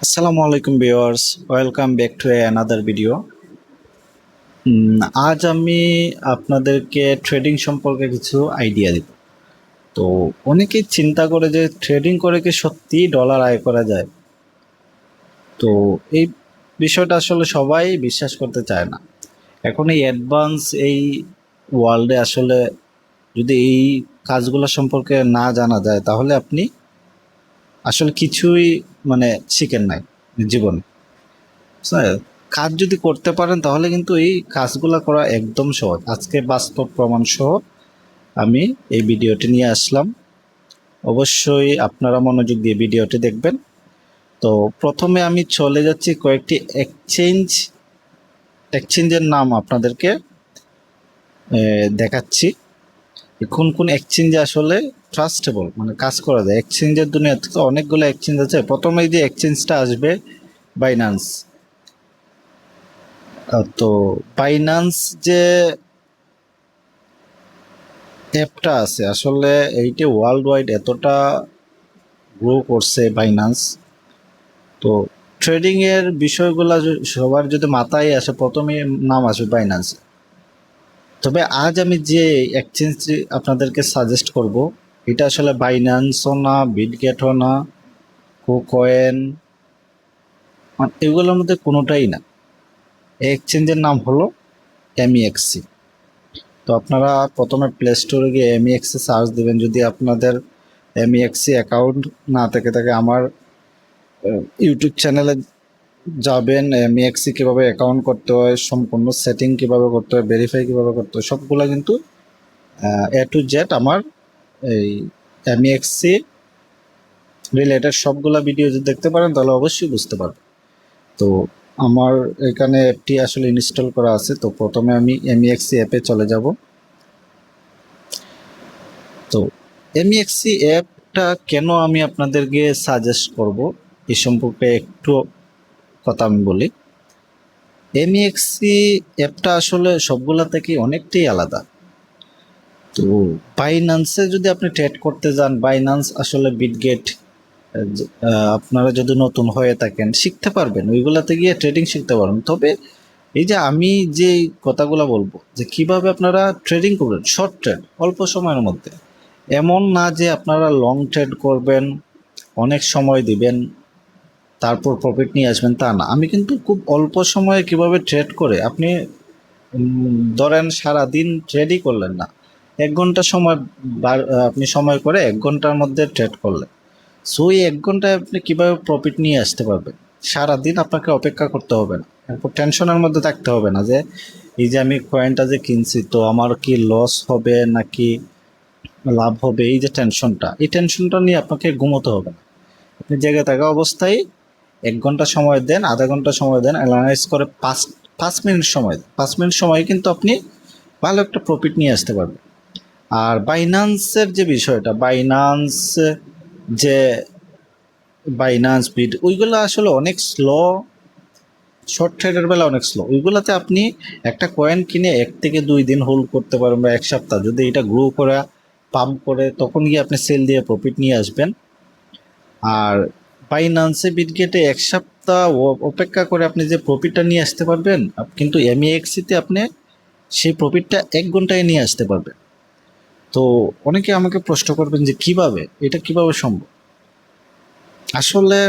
আসসালামু আলাইকুম viewers, welcome back to another video. আজ আমি আপনাদেরকে ট্রেডিং সম্পর্কে কিছু আইডিয়া দিব। তো অনেকেই চিন্তা করে যে ট্রেডিং করে কি সত্যি ডলার আয় করা যায়। তো এই বিষয়টা আসলে সবাই বিশ্বাস করতে চায় না। এখন এই অ্যাডভান্স এই ওয়ার্ল্ডে আসলে যদি এই কাজগুলো সম্পর্কে না জানা যায় তাহলে আপনি আসলে কিছুই শিখেন নাই জীবনে। স্যার, কাজ যদি করতে পারেন তাহলে কিন্তু এই কাজগুলো করা একদম সহজ। আজকে বাস্তব প্রমাণ সহ আমি এই ভিডিওটি নিয়ে আসলাম। অবশ্যই আপনারা মনোযোগ দিয়ে ভিডিওটি দেখবেন। তো প্রথমে আমি চলে যাচ্ছি কয়েকটি এক্সচেঞ্জের নাম আপনাদেরকে দেখাচ্ছি। কোন কোন এক্সচেঞ্জে আসলে ট্রাস্টেবল কাজ করা যায়। এক্সচেঞ্জের দুনিয়াতে তো অনেকগুলো এক্সচেঞ্জ আছে। প্রথমেই যে এক্সচেঞ্জটা আসবে বাইন্যান্স। তো বাইন্যান্স যে অ্যাপটা আছে আসলে এইটা ওয়ার্ল্ড ওয়াইড এতটা গ্রো করছে বাইন্যান্স। তো ট্রেডিংয়ের বিষয়গুলো সবার যদি মাথায় আসে প্রথমে নাম আসবে বাইন্যান্স। তবে আজ আমি যে এক্সচেঞ্জটি আপনাদেরকে সাজেস্ট করব এটা আসলে বাইন্যান্সও না, বিটগেটও না, কুকয়েন, এগুলোর মধ্যে কোনোটাই না। এই এক্সচেঞ্জের নাম হলো এমইএক্সসি। তো আপনারা প্রথমে প্লে স্টোরে গিয়ে এমইএক্সসি সার্চ দেবেন। যদি আপনাদের এমইএক্সসি অ্যাকাউন্ট না থেকে থাকে আমার ইউটিউব চ্যানেলে যাবেন। এমইএক্সসি কীভাবে অ্যাকাউন্ট করতে হয়, সম্পূর্ণ সেটিং কীভাবে করতে হয়, ভেরিফাই কীভাবে করতে হয়, সবগুলো কিন্তু এ টু জেড আমার এই এমইএক্সসি রিলেটেড সবগুলা ভিডিও যদি দেখতে পারেন তাহলে অবশ্যই বুঝতে পারবেন। তো আমার এখানে অ্যাপটি আসলে ইনস্টল করা আছে। তো প্রথমে আমি এমইএক্সসি অ্যাপে চলে যাব। তো এমইএক্সসি অ্যাপটা কেন আমি আপনাদেরকে সাজেস্ট করব এই সম্পর্কে একটু কথা আমি বলি। এমইএক্সসি অ্যাপটা আসলে সবগুলা থেকে অনেকটাই আলাদা। তো বাইন্যান্সে যদি আপনি ট্রেড করতে যান, বাইন্যান্স আসলে বিটগেট, আপনারা যদি নতুন হয়ে থাকেন শিখতে পারবেন, ওইগুলাতে গিয়ে ট্রেডিং শিখতে পারবেন। তবে এই যে আমি যে কথাগুলো বলবো যে কিভাবে আপনারা ট্রেডিং করবেন, শর্ট ট্রেড অল্প সময়ের মধ্যে, এমন না যে আপনারা লং ট্রেড করবেন, অনেক সময় দিবেন, তারপর প্রফিট নিয়ে আসবেন, তা না। আমি কিন্তু খুব অল্প সময়ে কিভাবে ট্রেড করে আপনি ধরেন সারাদিন ট্রেডই করলেন না, 1 ঘন্টা সময় আপনি সময় করে 1 ঘন্টার মধ্যে ট্রেড করলেন। সো এই 1 ঘন্টায় আপনি কীভাবে প্রফিট নিয়ে আসতে পারবেন। সারাদিন আপনাকে অপেক্ষা করতে হবে না, এরপর টেনশনের মধ্যে থাকতে হবে না যে এই যে আমি কয়েনটা যে কিনছি তো আমার কি লস হবে নাকি লাভ হবে। এই যে টেনশনটা, এই টেনশনটা নিয়ে আপনাকে ঘুমোতে হবে না। আপনি জেগে থাকা অবস্থায় 1 ঘন্টা সময় দেন, আধা ঘন্টা সময় দেন, অ্যানালাইজ করে 5 মিনিট সময় দেন। 5 মিনিট সময় কিন্তু আপনি ভালো একটা প্রফিট নিয়ে আসতে পারবেন। আর বাইন্যান্সের যে বিষয়টা, যে বাইন্যান্স বিট, ওইগুলো আসলে অনেক স্লো। শর্ট ট্রেডের বেলা অনেক স্লো। ওইগুলোতে আপনি একটা কয়েন কিনে 1 থেকে 2 দিন হোল্ড করতে পারবেন বা 1 সপ্তাহ। যদি এটা গ্রো করে পাম্প করে তখন গিয়ে আপনি সেল দিয়ে প্রফিট নিয়ে আসবেন। আর বাইন্যান্সে বিটগেটে 1 সপ্তাহ অপেক্ষা করে আপনি যে প্রফিটটা নিয়ে আসতে পারবেন, কিন্তু এমইএক্সিতে আপনি সেই প্রফিটটা 1 ঘন্টায় নিয়ে আসতে পারবেন। তো অনেকে আমাকে প্রশ্ন করবেন যে কিভাবে, এটা কিভাবে সম্ভব। আসলে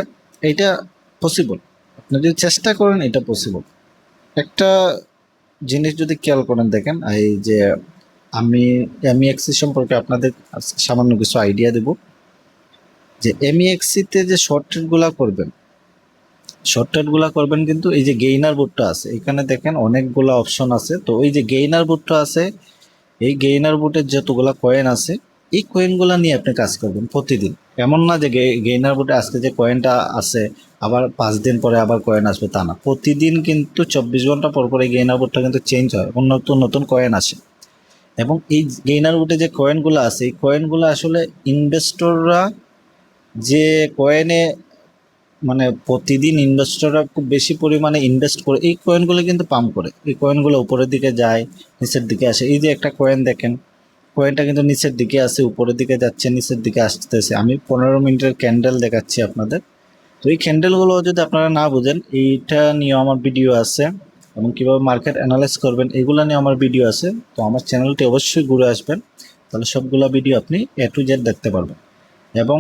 এটা পসিবল, আপনি যদি চেষ্টা করেন এটা পসিবল। একটা জিনিস যদি খেয়াল করেন, দেখেন এই যে আমি এমইএক্সি সম্পর্কে আপনাদের সামান্য কিছু আইডিয়া দেব। যে এমইএক্সিতে যে শর্ট ট্রেডগুলা করবেন কিন্তু এই যে গেইনার বুটটা আছে, এখানে দেখেন অনেকগুলা অপশন আছে। তো এই যে গেইনার বুটটা আছে, এই গেইনার বুটের যতগুলা কয়েন আছে এই কয়েনগুলা নিয়ে আপনি কাজ করবেন প্রতিদিন। এমন না যে গেইনার বুটে আজকে যে কয়েনটা আছে আবার 5 দিন পরে আবার কয়েন আসবে, তা না। প্রতিদিন কিন্তু 24 ঘন্টা পর পর এই গেইনার বুটটা কিন্তু চেঞ্জ হয় এবং নতুন নতুন কয়েন আসে। এবং এই গেইনার বুটে যে কয়েনগুলো আছে এই কয়েনগুলো আসলে ইনভেস্টররা যে কয়েনে প্রতিদিন ইনভেস্টররা খুব বেশি পরিমাণে ইনভেস্ট করে এই কয়েনগুলো কিন্তু পাম্প করে। এই কয়েনগুলো উপরের দিকে যায়, নিচের দিকে আসে। এই যে একটা কয়েন দেখেন, কয়েনটা কিন্তু নিচের দিকে আসে, উপরের দিকে যাচ্ছে, নিচের দিকে আসতেছে। আমি 15 মিনিটের ক্যান্ডেল দেখাচ্ছি আপনাদের। তো এই ক্যান্ডেলগুলো যদি আপনারা না বুঝেন, এইটা নিয়ে আমার ভিডিও আছে এবং কিভাবে মার্কেট অ্যানালাইজ করবেন এগুলো নিয়ে আমার ভিডিও আছে। তো আমার চ্যানেলটি অবশ্যই ঘুরে আসবেন, তাহলে সবগুলা ভিডিও আপনি A to Z দেখতে পারবেন। এবং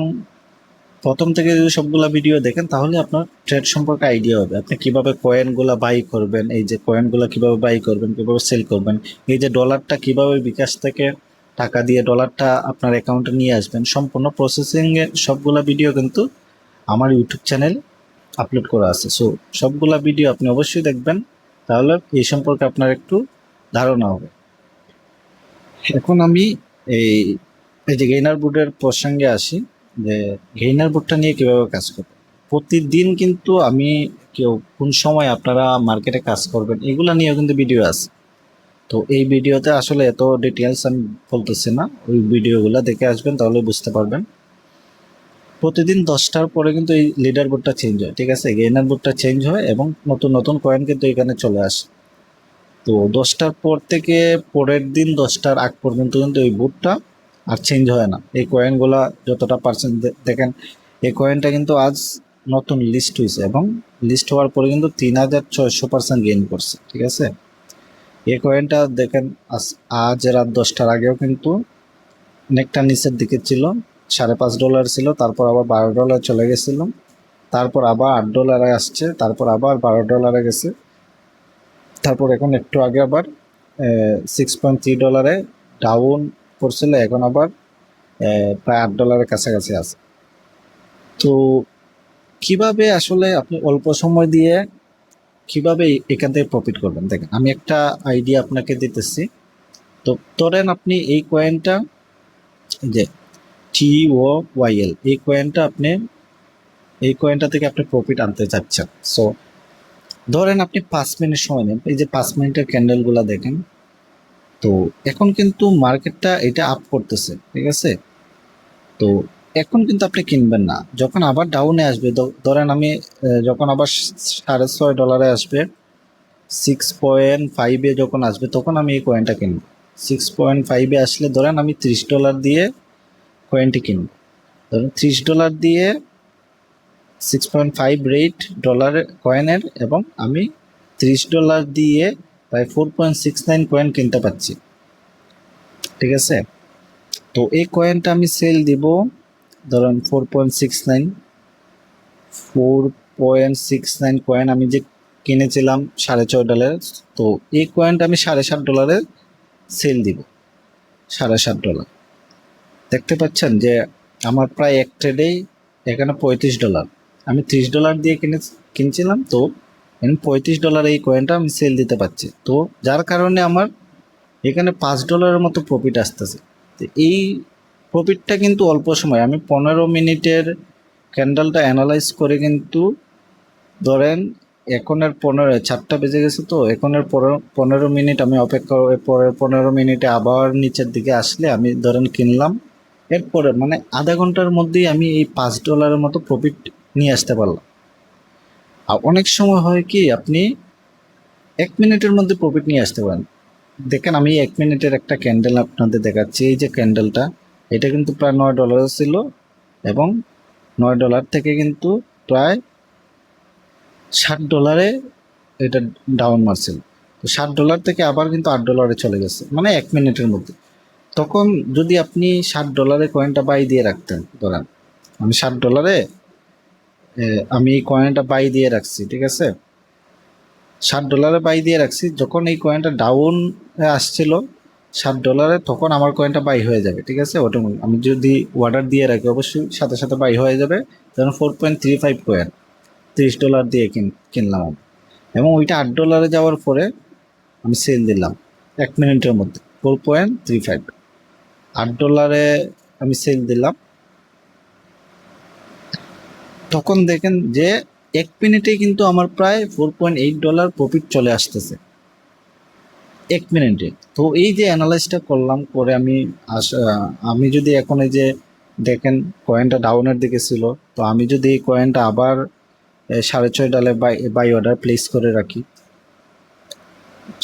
প্রথম থেকে যদি সবগুলা ভিডিও দেখেন তাহলে আপনার ট্রেড সম্পর্কে আইডিয়া হবে, আপনি কিভাবে কয়েনগুলা বাই করবেন, এই যে কয়েনগুলা কিভাবে বাই করবেন, কিভাবে সেল করবেন, এই যে ডলারটা কিভাবে বিকাশ থেকে টাকা দিয়ে ডলারটা আপনার অ্যাকাউন্টে নিয়ে আসবেন, সম্পূর্ণ প্রসেসিংয়ে সবগুলা ভিডিও কিন্তু আমার ইউটিউব চ্যানেল আপলোড করা আছে। সো সবগুলা ভিডিও আপনি অবশ্যই দেখবেন, তাহলে এই সম্পর্কে আপনার একটু ধারণা হবে। এখন আমি এই এই যে গেইনার বোর্ডের প্রসঙ্গে আসি, যে গেইনার বোর্ডটা নিয়ে কিভাবে কাজ করবে। প্রতিদিন কিন্তু আমি কেউ কোন সময় আপনারা মার্কেটে কাজ করবেন এগুলা নিয়েও কিন্তু ভিডিও আছে। তো এই ভিডিওতে আসলে এত ডিটেলস আমি বলতেছি না, ওই ভিডিওগুলো দেখে আসবেন তাহলে বুঝতে পারবেন। প্রতিদিন 10টার পরে কিন্তু এই লিডার বোর্ডটা চেঞ্জ হয়, ঠিক আছে, গেইনার বোর্ডটা চেঞ্জ হয় এবং নতুন নতুন কয়েন কিন্তু এখানে চলে আসে। তো 10টার পর থেকে পরের দিন 10টার আগ পর্যন্ত কিন্তু এই বোর্ডটা আর চেঞ্জ হয় না। এই কয়েনগুলা যতটা পার্সেন্ট দেখেন, এই কয়েনটা কিন্তু আজ নতুন লিস্ট হয়েছে এবং লিস্ট হওয়ার পরে কিন্তু 3600% গেইন করছে, ঠিক আছে। এই কয়েনটা দেখেন আজ রাত 10টার আগেও কিন্তু অনেকটা নিচের দিকে ছিল, $5.5 ছিল, তারপর আবার $12 চলে গেছিল, তারপর আবার $8 আসছে, তারপর আবার $12 গেছে, তারপর এখন একটু আগে আবার $6.3 ডাউন করছিল, এখন আবার প্রায় $8 কাছাকাছি আছে। তো কিভাবে আসলে আপনি অল্প সময় দিয়ে কিভাবে এখান থেকে প্রফিট করবেন, দেখেন আমি একটা আইডিয়া আপনাকে দিতেছি। তো ধরেন আপনি এই কয়েনটা, যে TOYL, এই কয়েনটা থেকে আপনি প্রফিট আনতে চাচ্ছেন। সো ধরেন আপনি 5 মিনিট সময় নেন, এই যে 5 মিনিটের ক্যান্ডেলগুলো দেখেন। তো এখন কিন্তু মার্কেটটা এটা আপ করতেছে, ঠিক আছে। তো এখন কিন্তু আপনি কিনবেন না, যখন আবার ডাউনে আসবে, ধরেন আমি যখন আবার $6.5 আসবে, 6.5-এ যখন আসবে তখন আমি এই কয়েনটা কিনবো। 6.5-এ আসলে ধরেন আমি $30 দিয়ে কয়েনটি কিনবো। ধরেন $30 দিয়ে 6.5 রেট ডলারের কয়েনের, এবং আমি $30 দিয়ে প্রায় 4.69 কয়েন কিনতে পারছি, ঠিক আছে। তো এই কয়েনটা আমি সেল দিব, ধরেন 4.69 কয়েন আমি যে কিনেছিলাম $6.5, তো এই কয়েনটা আমি $7.5 সেল দিব, $7.5। দেখতে পাচ্ছেন যে আমার প্রায় এক ট্রেডেই এখানে $35, আমি $30 দিয়ে কিনছিলাম, তো $35 এই কয়েনটা আমি সেল দিতে পারছি। তো যার কারণে আমার এখানে $5 মতো প্রফিট আসতেছে। তো এই প্রফিটটা কিন্তু অল্প সময়, আমি 15 মিনিটের ক্যান্ডেলটা অ্যানালাইজ করে কিন্তু ধরেন এখনের 4টা বেজে গেছে, তো এখনের 15 মিনিট আমি অপেক্ষা, পরের 15 মিনিটে আবার নিচের দিকে আসলে আমি ধরেন কিনলাম, এরপরে মানে আধা ঘন্টার মধ্যেই আমি এই $5 মতো প্রফিট নিয়ে আসতে পারলাম। আর অনেক সময় হয় কি আপনি 1 মিনিটের মধ্যে প্রফিট নিয়ে আসতে পারেন। দেখেন আমি 1 মিনিটের একটা ক্যান্ডেল আপনাদের দেখাচ্ছি, এই যে ক্যান্ডেলটা, এটা কিন্তু প্রায় $9 ছিল এবং $9 থেকে কিন্তু প্রায় $60 এটা ডাউন মারছিল। তো $60 থেকে আবার কিন্তু $8 চলে গেছে, মানে 1 মিনিটের মধ্যে। তখন যদি আপনি $60 কয়েনটা বাই দিয়ে রাখতেন, ধরেন আমি $60 আমি এই কয়েনটা বাই দিয়ে রাখছি, ঠিক আছে, $60 বাই দিয়ে রাখছি, যখন এই কয়েনটা ডাউন আসছিল $60, তখন আমার কয়েনটা বাই হয়ে যাবে, ঠিক আছে। অটোমেটিক আমি যদি অর্ডার দিয়ে রাখি অবশ্যই সাথে সাথে বাই হয়ে যাবে। তখন 4.35 কয়েন $30 দিয়ে কিনলাম আমি, এবং ওইটা $8 যাওয়ার পরে আমি সেল দিলাম 1 মিনিটের মধ্যে 4.35, $8 আমি সেল দিলাম। তখন দেখেন যে 1 মিনিটে কিন্তু আমার প্রায় $4.8 প্রফিট চলে আসতেছে 1 মিনিটে। তো এই যে অ্যানালাইসটা করলাম, করে আমি যদি এখন এই যে দেখেন কয়েনটা ডাউনের দিকে ছিল, তো আমি যদি এই কয়েনটা আবার $6.5 বাই অর্ডার প্লেস করে রাখি,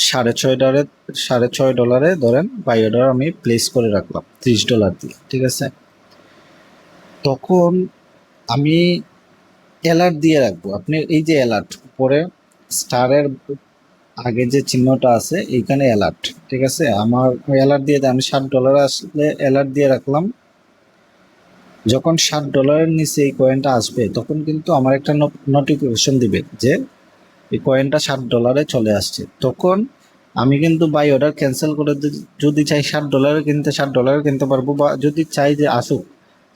$6.5 ধরেন বাই অর্ডার আমি প্লেস করে রাখলাম $30 দিয়ে, ঠিক আছে। তখন আমি অ্যালার্ট দিয়ে রাখবো। আপনি এই যে অ্যালার্ট উপরে স্টারের আগে যে চিহ্নটা আছে এইখানে অ্যালার্ট, ঠিক আছে, আমার অ্যালার্ট দিয়ে দেয়। আমি $60 আসলে অ্যালার্ট দিয়ে রাখলাম। যখন $60 নিচে এই কয়েনটা আসবে তখন কিন্তু আমার একটা নোটিফিকেশন দিবে যে এই কয়েনটা $60 চলে আসছে। তখন আমি কিন্তু বাই অর্ডার ক্যান্সেল করে যদি চাই $60 কিনতে $60 কিনতে পারবো, বা যদি চাই যে আসুক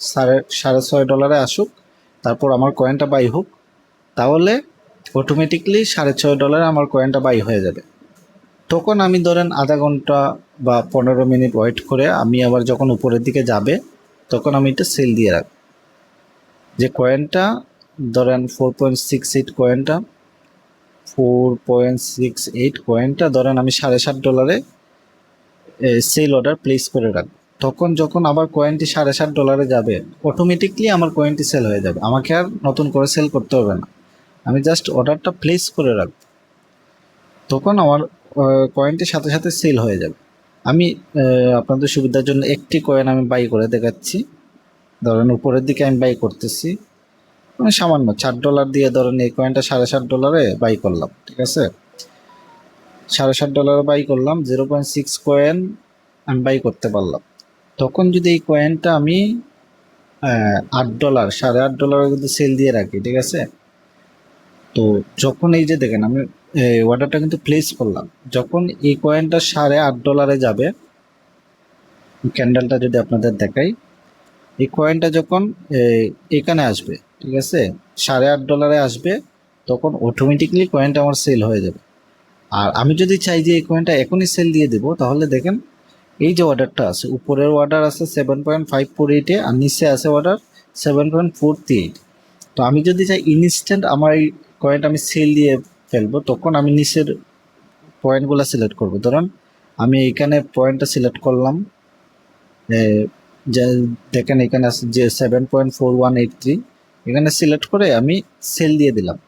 $6.5 আসুক তারপর আমার কয়েনটা বাই হোক, তাহলে অটোমেটিকলি $6.5 আমার কয়েনটা বাই হয়ে যাবে। তখন আমি ধরেন আধা ঘন্টা বা 15 মিনিট ওয়েট করে আমি আবার যখন উপরের দিকে যাবে তখন আমি এটা সেল দিয়ে রাখবো। যে কয়েনটা ধরেন 4.68 কয়েনটা 4.68 কয়েনটা ধরেন আমি $7.5 সেল অর্ডার প্লেস করে রাখবো। তখন যখন আবার কয়েনটি $7.5 যাবে অটোমেটিকলি আমার কয়েনটি সেল হয়ে যাবে, আমাকে আর নতুন করে সেল করতে হবে না, আমি জাস্ট অর্ডারটা প্লেস করে রাখবো। তখন আমার কয়েনটির সাথে সাথে সেল হয়ে যাবে। আমি আপনাদের সুবিধার জন্য একটি কয়েন আমি বাই করে দেখাচ্ছি। ধরেন উপরের দিকে আমি বাই করতেছি, মানে সামান্য $4 দিয়ে ধরেন এই কয়েনটা $7.5 বাই করলাম, ঠিক আছে, $7.5 বাই করলাম, 0.6 কয়েন আমি বাই করতে পারলাম। তখন যদি এই কয়েনটা আমি $8 $8.5 কিন্তু সেল দিয়ে রাখি, ঠিক আছে, তো যখন এই যে দেখেন আমি অর্ডারটা কিন্তু প্লেস করলাম, যখন এই কয়েনটা $8.5 যাবে, ক্যান্ডেলটা যদি আপনাদের দেখাই, এই কয়েনটা যখন এখানে আসবে, ঠিক আছে, $8.5 আসবে, তখন অটোমেটিকলি কয়েনটা আমার সেল হয়ে যাবে। আর আমি যদি চাই যে এই কয়েনটা এখনই সেল দিয়ে দেবো, তাহলে দেখেন এই যে অর্ডারটা আছে, উপরের অর্ডার আছে 7.548 আর নিচে আছে অর্ডার 7.48। তো আমি যদি চাই ইনস্ট্যান্ট আমার এই কয়েনটা আমি সেল দিয়ে ফেলবো, তখন আমি নিচের পয়েন্টগুলো সিলেক্ট করব। ধরুন আমি এইখানে পয়েন্টটা সিলেক্ট করলাম, যে দেখেন এখানে আছে যে 7.4183, এখানে সিলেক্ট করে আমি সেল দিয়ে দিলাম।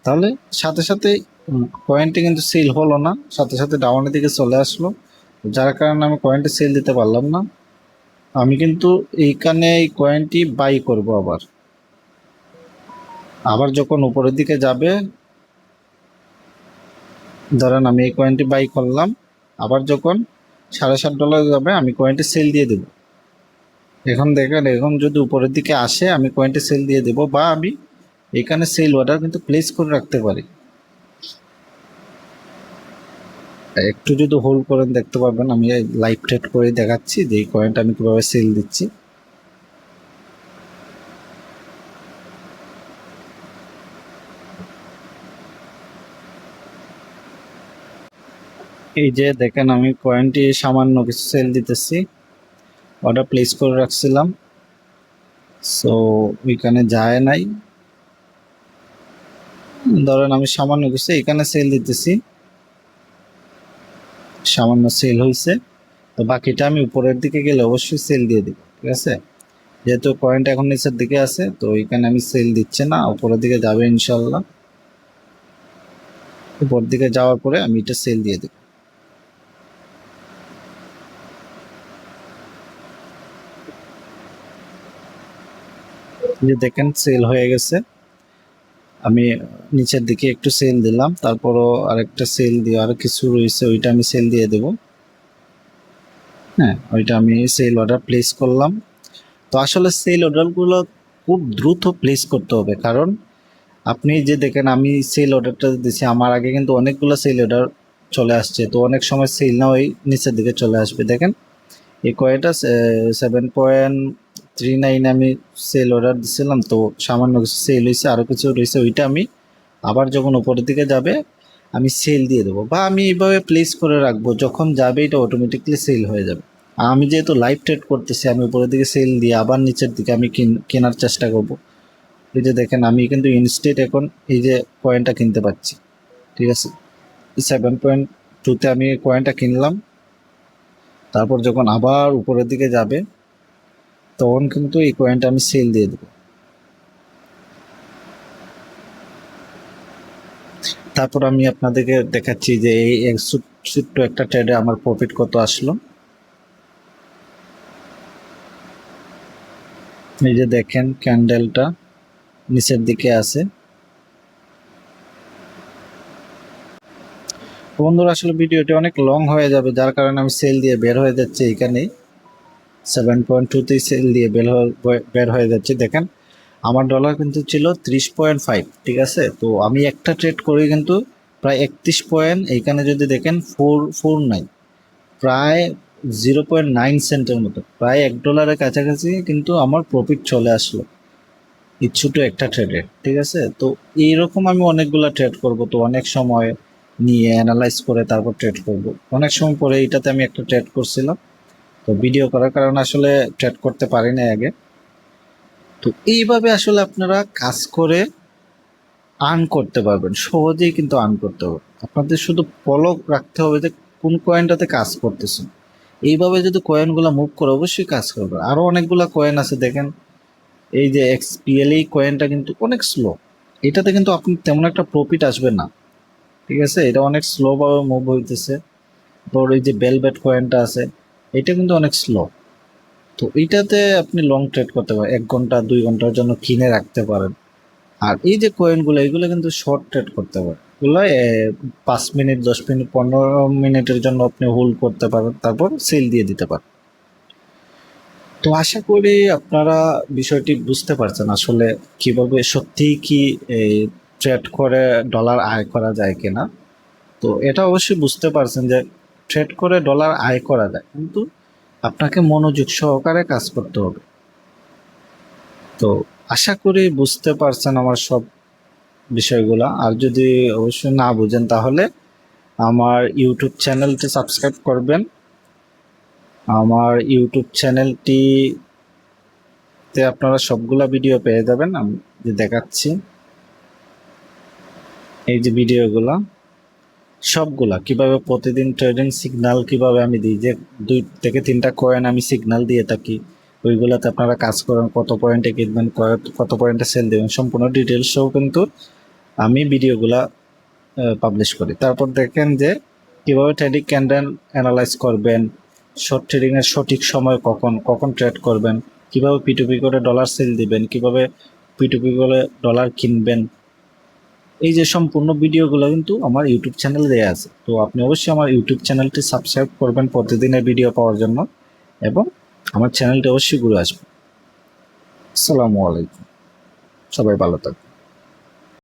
তাহলে সাথে সাথে কয়েনটি কিন্তু সেল হলো না, সাথে সাথে ডাউনের দিকে চলে আসলো, যার কারণে আমি কয়েনটি সেল দিতে পারলাম না। আমি কিন্তু এইখানে এই কয়েনটি বাই করব, আবার আবার যখন উপরের দিকে যাবে, ধরেন আমি এই কয়েনটি বাই করলাম, আবার যখন $7.5 যাবে আমি কয়েনটি সেল দিয়ে দেব। এখন দেখেন এখন যদি উপরের দিকে আসে আমি কয়েনটি সেল দিয়ে দেব, বা আমি এখানে সেল অর্ডার কিন্তু প্লেস করে রাখতে পারি। একটু যদি হোল্ড করেন দেখতে পারবেন আমি লাইভ ট্রেড করে দেখাচ্ছি যে এই কয়েনটা আমি কিভাবে সেল দিচ্ছি। এই যে দেখেন আমি কয়েনটি সামান্য কিছু সেল দিতেছি, অর্ডার প্লেস করে রাখছিলাম, সো ওইখানে যায় নাই। ধরেন আমি সামান্য কিছু এখানে সেল দিতেছি, সামান্য সেল হয়েছে, তো বাকিটা আমি উপরের দিকে গেলে অবশ্যই সেল দিয়ে দিব, ঠিক আছে। যেহেতু কয়েনটা এখন নিচের দিকে আছে তো এখানে আমি সেল দিচ্ছি না, উপরের দিকে যাবে ইনশাল্লাহ, উপর দিকে যাওয়ার পরে আমি এটা সেল দিয়ে দেব। যে দেখেন সেল হয়ে গেছে, আমি নিচের দিকে একটু সেল দিলাম, তারপরও আরেকটা সেল দিয়ে আরো কিছু রয়েছে ওইটা আমি সেল দিয়ে দেব। হ্যাঁ, ওইটা আমি সেল অর্ডার প্লেস করলাম। তো আসলে সেল অর্ডারগুলো খুব দ্রুত প্লেস করতে হবে, কারণ আপনি যে দেখেন আমি সেল অর্ডারটা দিচ্ছি, আমার আগে কিন্তু অনেকগুলো সেল অর্ডার চলে আসছে, তো অনেক সময় সেল না ওই নিচের দিকে চলে আসবে। দেখেন এই কয়েনটা 7.39 আমি সেল অর্ডার দিছিলাম, তো সামান্য কিছু সেল হয়েছে, আরও কিছু রয়েছে, ওইটা আমি আবার যখন উপরের দিকে যাবে আমি সেল দিয়ে দেবো, বা আমি এইভাবে প্লেস করে রাখবো, যখন যাবে এটা অটোমেটিকলি সেল হয়ে যাবে। আর আমি যেহেতু লাইভ ট্রেড করতেছি আমি উপরের দিকে সেল দিয়ে আবার নিচের দিকে আমি কেনার চেষ্টা করব। এই যে দেখেন আমি কিন্তু ইনস্টেট এখন এই যে কয়েনটা কিনতে পারছি, ঠিক আছে, 7.2-তে আমি কয়েনটা কিনলাম, তারপর যখন আবার উপরের দিকে যাবে তখন কিন্তু এই কয়েনটা আমি সেল দিয়ে দেবো। তারপর আমি আপনাদেরকে দেখাচ্ছি যে এই ছোট্ট একটা ট্রেডে আমার প্রফিট কত আসলো। এই যে দেখেন ক্যান্ডেলটা নিচের দিকে আছে। বন্ধুরা আসলে ভিডিওটি অনেক লং হয়ে যাবে, যার কারণে আমি সেল দিয়ে বের হয়ে যাচ্ছি। এখানেই 7.2 সেল দিয়ে বের হয়ে যাচ্ছে। দেখেন আমার ডলার কিন্তু ছিল 30.5, ঠিক আছে। তো আমি একটা ট্রেড করি কিন্তু প্রায় 31 পয়েন্ট, এইখানে যদি দেখেন 449, প্রায় 0.9 সেন্টের মতো, প্রায় $1 কাছাকাছি কিন্তু আমার প্রফিট চলে আসলো এই ছোটো একটা ট্রেডে, ঠিক আছে। তো এইরকম আমি অনেকগুলো ট্রেড করব, তো অনেক সময় নিয়ে অ্যানালাইজ করে তারপর ট্রেড করব। অনেক সময় পরে এটাতে আমি একটা ট্রেড করছিলাম, তো ভিডিও করার কারণে আসলে ট্রেড করতে পারি না আগে। তো এইভাবে আসলে আপনারা কাজ করে আর্ন করতে পারবেন, সহজেই কিন্তু আর্ন করতে হবে। আপনাদের শুধু ফলো রাখতে হবে যে কোন কয়েনটাতে কাজ করতেছেন। এইভাবে যদি কয়েনগুলো মুভ করে অবশ্যই কাজ করবে। আরও অনেকগুলো কয়েন আছে দেখেন, এই যে XPL এই কয়েনটা কিন্তু অনেক স্লো, এটাতে কিন্তু আপনি তেমন একটা প্রফিট আসবে না, ঠিক আছে। এটা অনেক স্লোভাবে মুভ হইতেছে। তোর এই যে বেলবেট কয়েনটা আছে, এটা কিন্তু অনেক স্লো। তো এইটাতে আপনি লং ট্রেড করতে পারেন, 1 ঘন্টা 2 ঘন্টার জন্য কিনে রাখতে পারেন। আর এই যে কয়েনগুলো, এগুলো কিন্তু শর্ট ট্রেড করতে পারেন। এগুলো 5 মিনিট 10 মিনিট 15 মিনিটের জন্য আপনি হোল্ড করতে পারেন, তারপর সেল দিয়ে দিতে পারেন। তো আশা করি আপনারা বিষয়টি বুঝতে পারছেন আসলে কিভাবে সত্যিই কি ট্রেড করে ডলার আয় করা যায় কিনা। তো এটা অবশ্যই বুঝতে পারছেন যে ট্রেড করে ডলার আয় করা যায়, কিন্তু আপনাকে মনোযোগ সহকারে কাজ করতে হবে। তো আশা করি বুঝতে পারছেন আমার সব বিষয়গুলো। আর যদি অবশ্যই না বুঝেন তাহলে আমার ইউটিউব চ্যানেলটি সাবস্ক্রাইব করবেন। আমার ইউটিউব চ্যানেলটিতে আপনারা সবগুলা ভিডিও পেয়ে যাবেন। আমি যে দেখাচ্ছি, এই যে ভিডিওগুলা সবগুলা কিভাবে প্রতিদিন ট্রেডিং সিগন্যাল কিভাবে আমি দিই, যে 2 থেকে 3টা কয়েন আমি সিগন্যাল দিয়ে থাকি, ওইগুলাতে আপনারা কাজ করেন, কত পয়েন্টে কিনবেন, কত পয়েন্টে সেল দেবেন, সম্পূর্ণ ডিটেলসও কিন্তু আমি ভিডিওগুলা পাবলিশ করি। তারপর দেখেন যে কীভাবে ট্রেডিং ক্যান্ডেল অ্যানালাইজ করবেন, শর্ট ট্রেডিংয়ের সঠিক সময় কখন কখন ট্রেড করবেন, কিভাবে P2P করে ডলার সেল দিবেন, কিভাবে P2P করে ডলার কিনবেন, এই যে সম্পূর্ণ ভিডিওগুলো কিন্তু আমার ইউটিউব চ্যানেলে দেওয়া আছে। তো আপনি অবশ্যই আমার ইউটিউব চ্যানেলটি সাবস্ক্রাইব করবেন প্রতিদিনের ভিডিও পাওয়ার জন্য, এবং আমার চ্যানেলটি অবশ্যই ঘুরে আসবেন। আসসালামু আলাইকুম, সবাই ভালো থাকবেন।